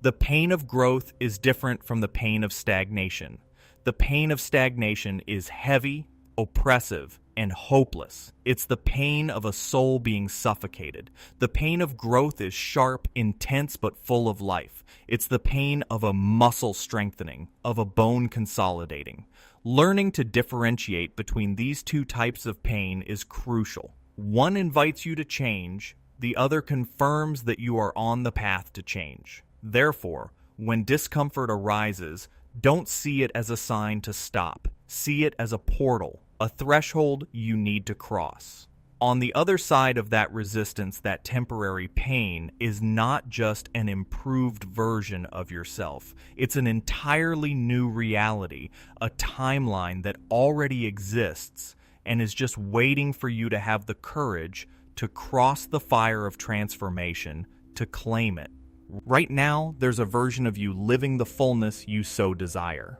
The pain of growth is different from the pain of stagnation. The pain of stagnation is heavy, oppressive, and hopeless. It's the pain of a soul being suffocated. The pain of growth is sharp, intense, but full of life. It's the pain of a muscle strengthening, of a bone consolidating. Learning to differentiate between these two types of pain is crucial. One invites you to change, the other confirms that you are on the path to change. Therefore, when discomfort arises, don't see it as a sign to stop. See it as a portal, a threshold you need to cross. On the other side of that resistance, that temporary pain, is not just an improved version of yourself. It's an entirely new reality, a timeline that already exists and is just waiting for you to have the courage to cross the fire of transformation, to claim it. Right now, there's a version of you living the fullness you so desire.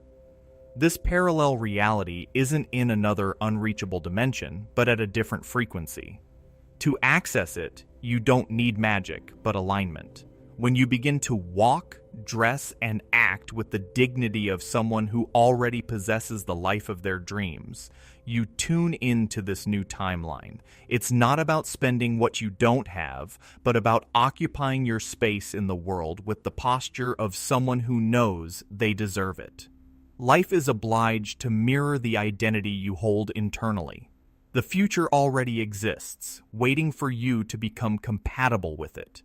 This parallel reality isn't in another unreachable dimension, but at a different frequency. To access it, you don't need magic, but alignment. When you begin to walk, dress, and act with the dignity of someone who already possesses the life of their dreams, you tune into this new timeline. It's not about spending what you don't have, but about occupying your space in the world with the posture of someone who knows they deserve it. Life is obliged to mirror the identity you hold internally. The future already exists, waiting for you to become compatible with it.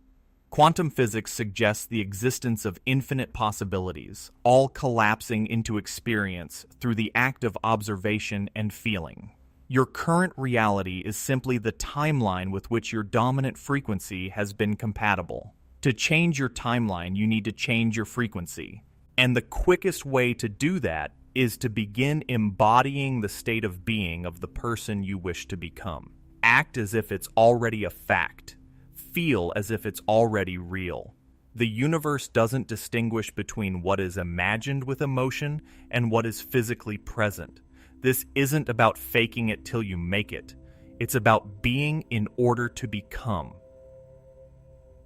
Quantum physics suggests the existence of infinite possibilities, all collapsing into experience through the act of observation and feeling. Your current reality is simply the timeline with which your dominant frequency has been compatible. To change your timeline, you need to change your frequency. And the quickest way to do that is to begin embodying the state of being of the person you wish to become. Act as if it's already a fact. Feel as if it's already real. The universe doesn't distinguish between what is imagined with emotion and what is physically present. This isn't about faking it till you make it. It's about being in order to become.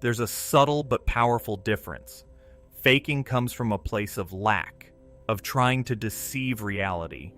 There's a subtle but powerful difference. Faking comes from a place of lack, of trying to deceive reality.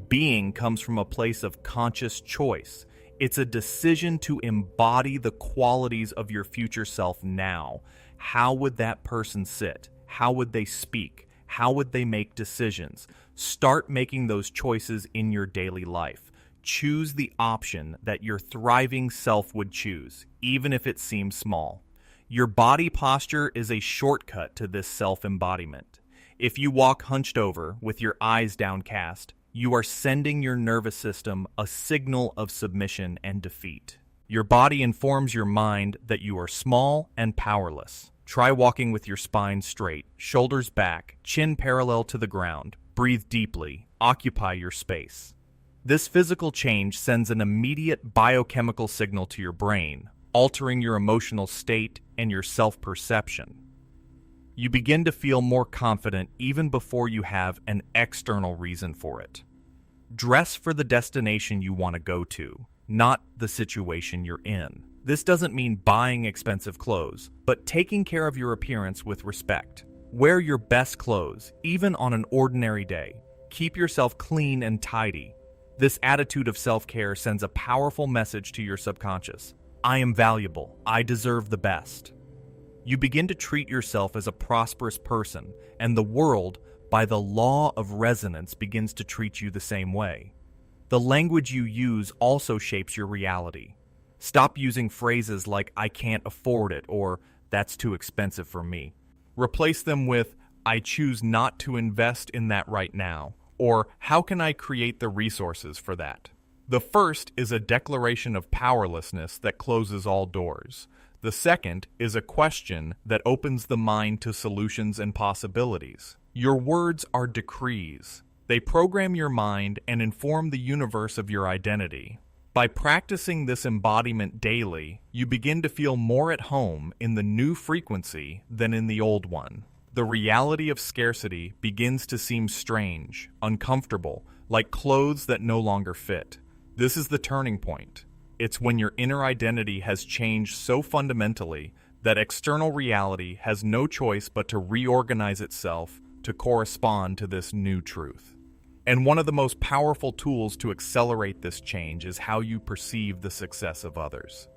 Being comes from a place of conscious choice. It's a decision to embody the qualities of your future self now. How would that person sit? How would they speak? How would they make decisions? Start making those choices in your daily life. Choose the option that your thriving self would choose, even if it seems small. Your body posture is a shortcut to this self-embodiment. If you walk hunched over with your eyes downcast, you are sending your nervous system a signal of submission and defeat. Your body informs your mind that you are small and powerless. Try walking with your spine straight, shoulders back, chin parallel to the ground. Breathe deeply. Occupy your space. This physical change sends an immediate biochemical signal to your brain, altering your emotional state and your self-perception. You begin to feel more confident even before you have an external reason for it. Dress for the destination you want to go to, not the situation you're in. This doesn't mean buying expensive clothes, but taking care of your appearance with respect. Wear your best clothes, even on an ordinary day. Keep yourself clean and tidy. This attitude of self-care sends a powerful message to your subconscious. I am valuable. I deserve the best. You begin to treat yourself as a prosperous person, and the world, by the law of resonance, begins to treat you the same way. The language you use also shapes your reality. Stop using phrases like, I can't afford it, or that's too expensive for me. Replace them with, I choose not to invest in that right now, or how can I create the resources for that? The first is a declaration of powerlessness that closes all doors. The second is a question that opens the mind to solutions and possibilities. Your words are decrees. They program your mind and inform the universe of your identity. By practicing this embodiment daily, you begin to feel more at home in the new frequency than in the old one. The reality of scarcity begins to seem strange, uncomfortable, like clothes that no longer fit. This is the turning point. It's when your inner identity has changed so fundamentally that external reality has no choice but to reorganize itself to correspond to this new truth. And one of the most powerful tools to accelerate this change is how you perceive the success of others.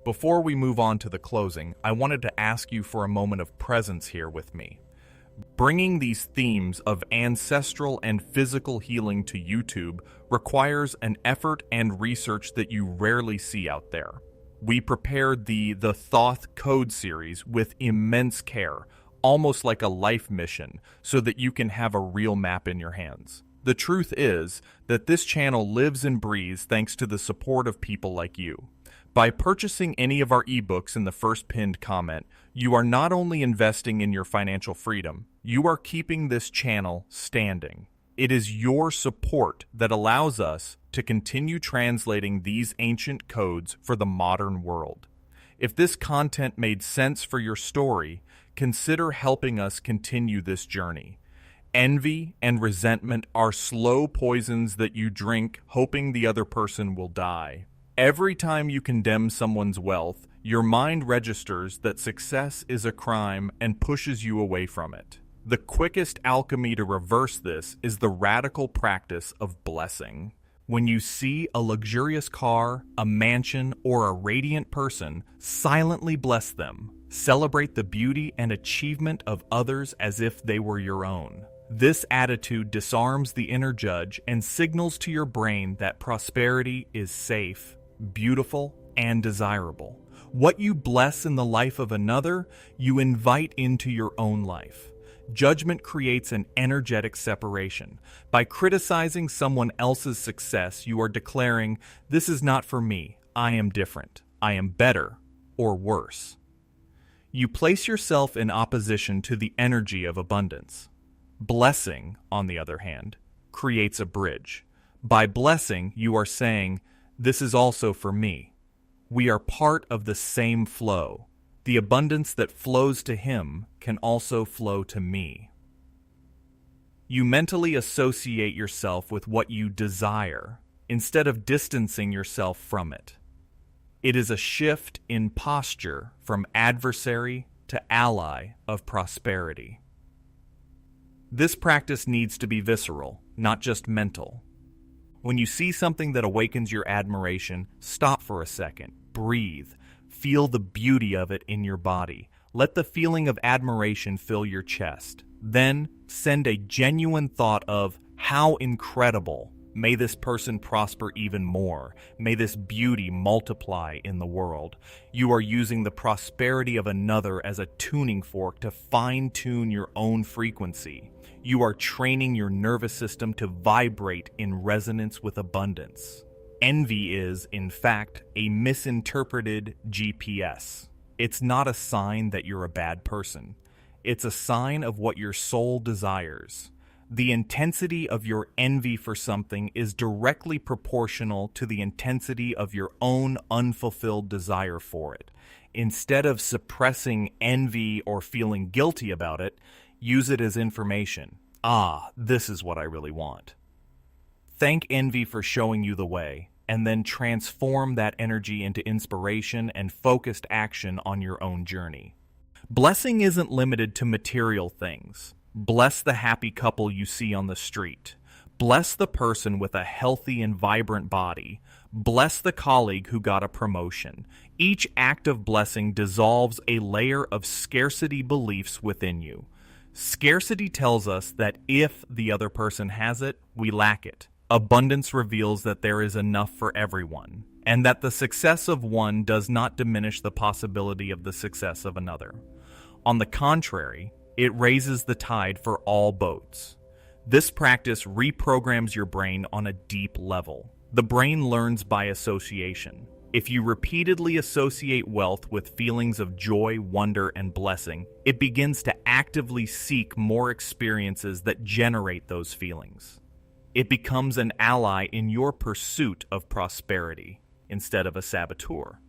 Before we move on to the closing, I wanted to ask you for a moment of presence here with me. Bringing these themes of ancestral and physical healing to YouTube requires an effort and research that you rarely see out there. We prepared the Thoth Code series with immense care, almost like a life mission, so that you can have a real map in your hands. The truth is that this channel lives and breathes thanks to the support of people like you. By purchasing any of our ebooks in the first pinned comment, you are not only investing in your financial freedom, you are keeping this channel standing. It is your support that allows us to continue translating these ancient codes for the modern world. If this content made sense for your story, consider helping us continue this journey. Envy and resentment are slow poisons that you drink, hoping the other person will die. Every time you condemn someone's wealth, your mind registers that success is a crime and pushes you away from it. The quickest alchemy to reverse this is the radical practice of blessing. When you see a luxurious car, a mansion, or a radiant person, silently bless them. Celebrate the beauty and achievement of others as if they were your own. This attitude disarms the inner judge and signals to your brain that prosperity is safe, beautiful, and desirable. What you bless in the life of another, you invite into your own life. Judgment creates an energetic separation. By criticizing someone else's success, you are declaring, "This is not for me. I am different. I am better," or worse. You place yourself in opposition to the energy of abundance. Blessing, on the other hand, creates a bridge. By blessing, you are saying, "This is also for me." We are part of the same flow. The abundance that flows to him can also flow to me. You mentally associate yourself with what you desire, instead of distancing yourself from it. It is a shift in posture from adversary to ally of prosperity. This practice needs to be visceral, not just mental. When you see something that awakens your admiration, stop for a second, breathe, feel the beauty of it in your body. Let the feeling of admiration fill your chest. Then send a genuine thought of, how incredible. May this person prosper even more. May this beauty multiply in the world. You are using the prosperity of another as a tuning fork to fine-tune your own frequency. You are training your nervous system to vibrate in resonance with abundance. Envy is, in fact, a misinterpreted GPS. It's not a sign that you're a bad person. It's a sign of what your soul desires. The intensity of your envy for something is directly proportional to the intensity of your own unfulfilled desire for it. Instead of suppressing envy or feeling guilty about it, use it as information. This is what I really want. Thank envy for showing you the way, and then transform that energy into inspiration and focused action on your own journey. Blessing isn't limited to material things. Bless the happy couple you see on the street. Bless the person with a healthy and vibrant body. Bless the colleague who got a promotion. Each act of blessing dissolves a layer of scarcity beliefs within you. Scarcity tells us that if the other person has it, we lack it. Abundance reveals that there is enough for everyone, and that the success of one does not diminish the possibility of the success of another. On the contrary, it raises the tide for all boats. This practice reprograms your brain on a deep level. The brain learns by association. If you repeatedly associate wealth with feelings of joy, wonder, and blessing, it begins to actively seek more experiences that generate those feelings. It becomes an ally in your pursuit of prosperity instead of a saboteur.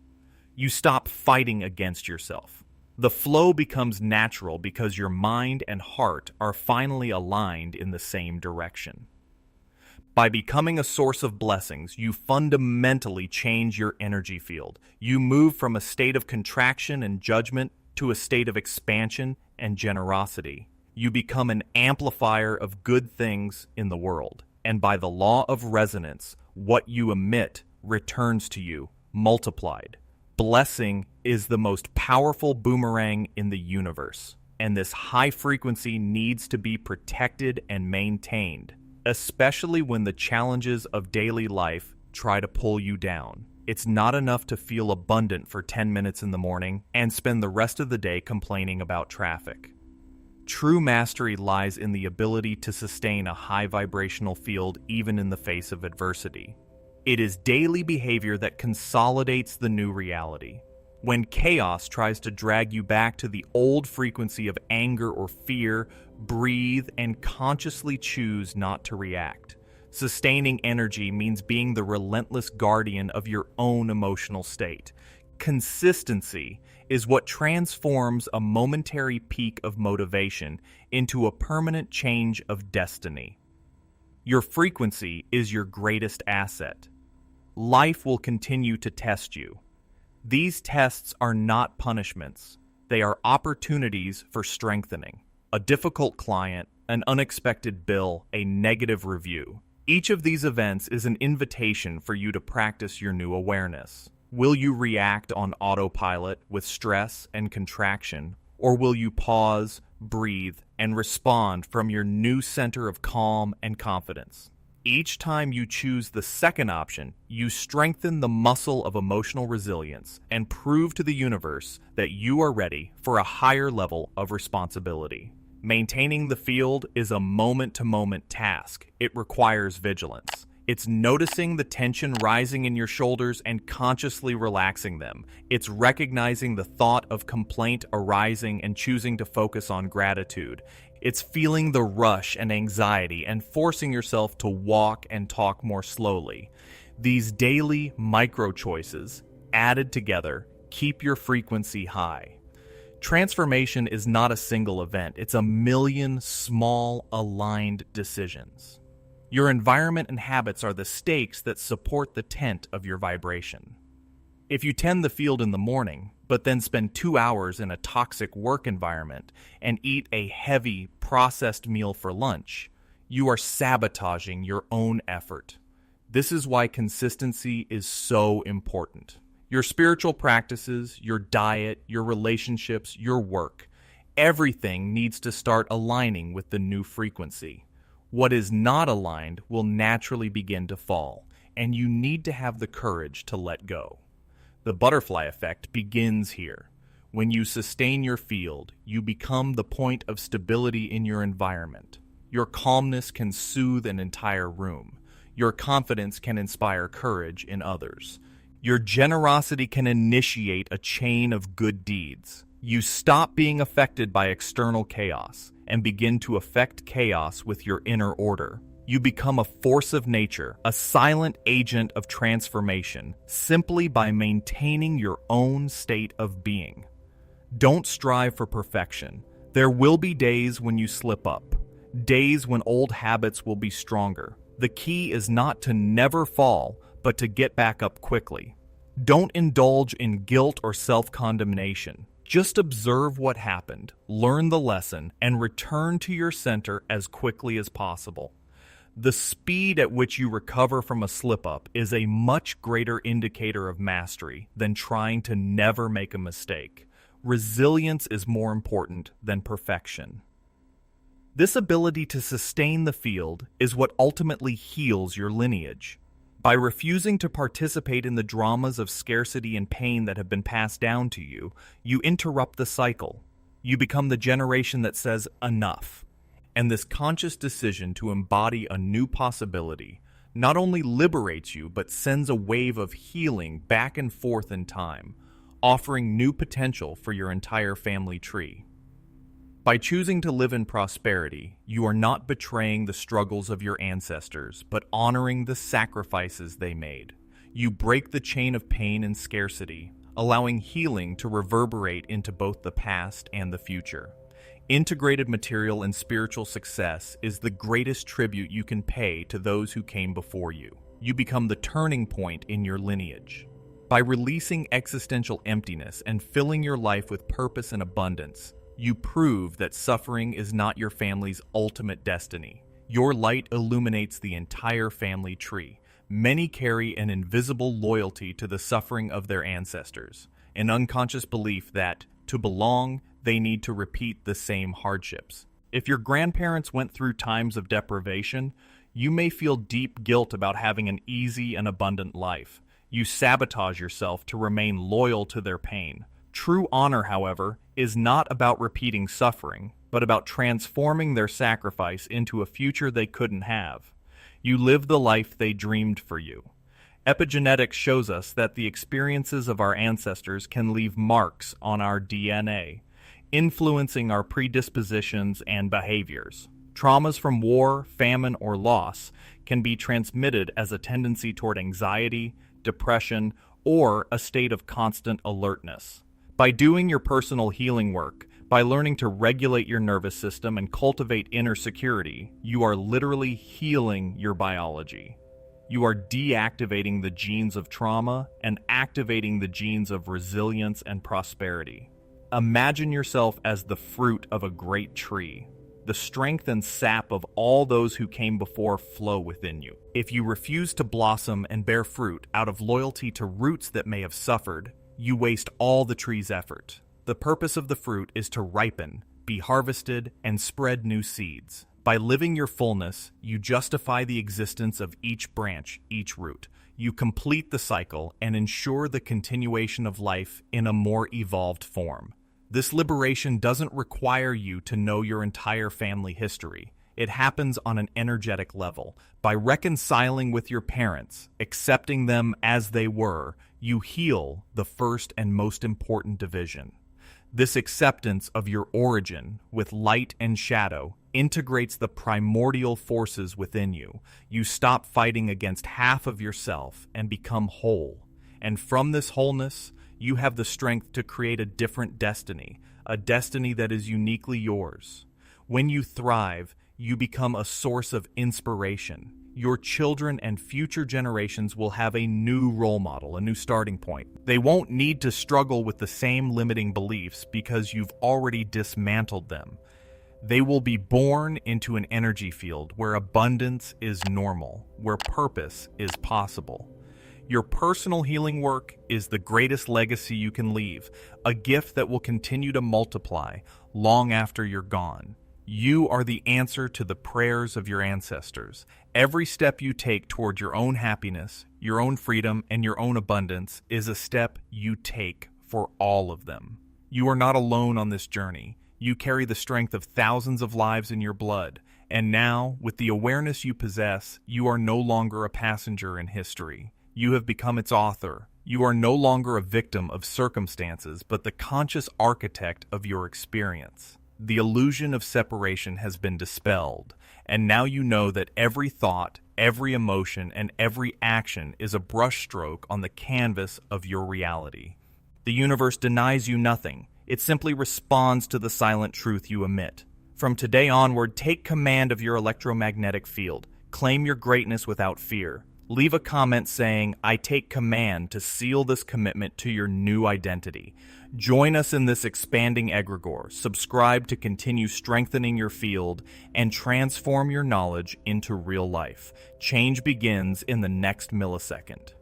You stop fighting against yourself. The flow becomes natural because your mind and heart are finally aligned in the same direction. By becoming a source of blessings, you fundamentally change your energy field. You move from a state of contraction and judgment to a state of expansion and generosity. You become an amplifier of good things in the world. And by the law of resonance, what you emit returns to you, multiplied. Blessing is the most powerful boomerang in the universe, and this high frequency needs to be protected and maintained, especially when the challenges of daily life try to pull you down. It's not enough to feel abundant for 10 minutes in the morning and spend the rest of the day complaining about traffic. True mastery lies in the ability to sustain a high vibrational field even in the face of adversity. It is daily behavior that consolidates the new reality. When chaos tries to drag you back to the old frequency of anger or fear, breathe and consciously choose not to react. Sustaining energy means being the relentless guardian of your own emotional state. Consistency is what transforms a momentary peak of motivation into a permanent change of destiny. Your frequency is your greatest asset. Life will continue to test you. These tests are not punishments. They are opportunities for strengthening. A difficult client, an unexpected bill, a negative review. Each of these events is an invitation for you to practice your new awareness. Will you react on autopilot with stress and contraction, or will you pause, breathe, and respond from your new center of calm and confidence? Each time you choose the second option, you strengthen the muscle of emotional resilience and prove to the universe that you are ready for a higher level of responsibility. Maintaining the field is a moment-to-moment task. It requires vigilance. It's noticing the tension rising in your shoulders and consciously relaxing them. It's recognizing the thought of complaint arising and choosing to focus on gratitude. It's feeling the rush and anxiety and forcing yourself to walk and talk more slowly. These daily micro choices, added together, keep your frequency high. Transformation is not a single event, it's a million small, aligned decisions. Your environment and habits are the stakes that support the tent of your vibration. If you tend the field in the morning, but then spend 2 hours in a toxic work environment and eat a heavy, processed meal for lunch, you are sabotaging your own effort. This is why consistency is so important. Your spiritual practices, your diet, your relationships, your work, everything needs to start aligning with the new frequency. What is not aligned will naturally begin to fall, and you need to have the courage to let go. The butterfly effect begins here. When you sustain your field, you become the point of stability in your environment. Your calmness can soothe an entire room. Your confidence can inspire courage in others. Your generosity can initiate a chain of good deeds. You stop being affected by external chaos and begin to affect chaos with your inner order. You become a force of nature, a silent agent of transformation, simply by maintaining your own state of being. Don't strive for perfection. There will be days when you slip up, days when old habits will be stronger. The key is not to never fall, but to get back up quickly. Don't indulge in guilt or self-condemnation. Just observe what happened, learn the lesson, and return to your center as quickly as possible. The speed at which you recover from a slip-up is a much greater indicator of mastery than trying to never make a mistake. Resilience is more important than perfection. This ability to sustain the field is what ultimately heals your lineage. By refusing to participate in the dramas of scarcity and pain that have been passed down to you, you interrupt the cycle. You become the generation that says, enough. And this conscious decision to embody a new possibility not only liberates you, but sends a wave of healing back and forth in time, offering new potential for your entire family tree. By choosing to live in prosperity, you are not betraying the struggles of your ancestors, but honoring the sacrifices they made. You break the chain of pain and scarcity, allowing healing to reverberate into both the past and the future. Integrated material and spiritual success is the greatest tribute you can pay to those who came before you. You become the turning point in your lineage. By releasing existential emptiness and filling your life with purpose and abundance, you prove that suffering is not your family's ultimate destiny. Your light illuminates the entire family tree. Many carry an invisible loyalty to the suffering of their ancestors, an unconscious belief that, to belong, they need to repeat the same hardships. If your grandparents went through times of deprivation, you may feel deep guilt about having an easy and abundant life. You sabotage yourself to remain loyal to their pain. True honor, however, is not about repeating suffering, but about transforming their sacrifice into a future they couldn't have. You live the life they dreamed for you. Epigenetics shows us that the experiences of our ancestors can leave marks on our DNA, influencing our predispositions and behaviors. Traumas from war, famine, or loss can be transmitted as a tendency toward anxiety, depression, or a state of constant alertness. By doing your personal healing work, by learning to regulate your nervous system and cultivate inner security, you are literally healing your biology. You are deactivating the genes of trauma and activating the genes of resilience and prosperity. Imagine yourself as the fruit of a great tree. The strength and sap of all those who came before flow within you. If you refuse to blossom and bear fruit out of loyalty to roots that may have suffered, you waste all the tree's effort. The purpose of the fruit is to ripen, be harvested, and spread new seeds. By living your fullness, you justify the existence of each branch, each root. You complete the cycle and ensure the continuation of life in a more evolved form. This liberation doesn't require you to know your entire family history. It happens on an energetic level. By reconciling with your parents, accepting them as they were, you heal the first and most important division. This acceptance of your origin, with light and shadow, integrates the primordial forces within you. You stop fighting against half of yourself and become whole. And from this wholeness, you have the strength to create a different destiny, a destiny that is uniquely yours. When you thrive, you become a source of inspiration. Your children and future generations will have a new role model, a new starting point. They won't need to struggle with the same limiting beliefs because you've already dismantled them. They will be born into an energy field where abundance is normal, where purpose is possible. Your personal healing work is the greatest legacy you can leave, a gift that will continue to multiply long after you're gone. You are the answer to the prayers of your ancestors. Every step you take toward your own happiness, your own freedom, and your own abundance is a step you take for all of them. You are not alone on this journey. You carry the strength of thousands of lives in your blood, and now, with the awareness you possess, you are no longer a passenger in history. You have become its author. You are no longer a victim of circumstances, but the conscious architect of your experience. The illusion of separation has been dispelled, and now you know that every thought, every emotion, and every action is a brushstroke on the canvas of your reality. The universe denies you nothing. It simply responds to the silent truth you emit. From today onward, take command of your electromagnetic field. Claim your greatness without fear. Leave a comment saying, "I take command," to seal this commitment to your new identity. Join us in this expanding egregore. Subscribe to continue strengthening your field and transform your knowledge into real life. Change begins in the next millisecond.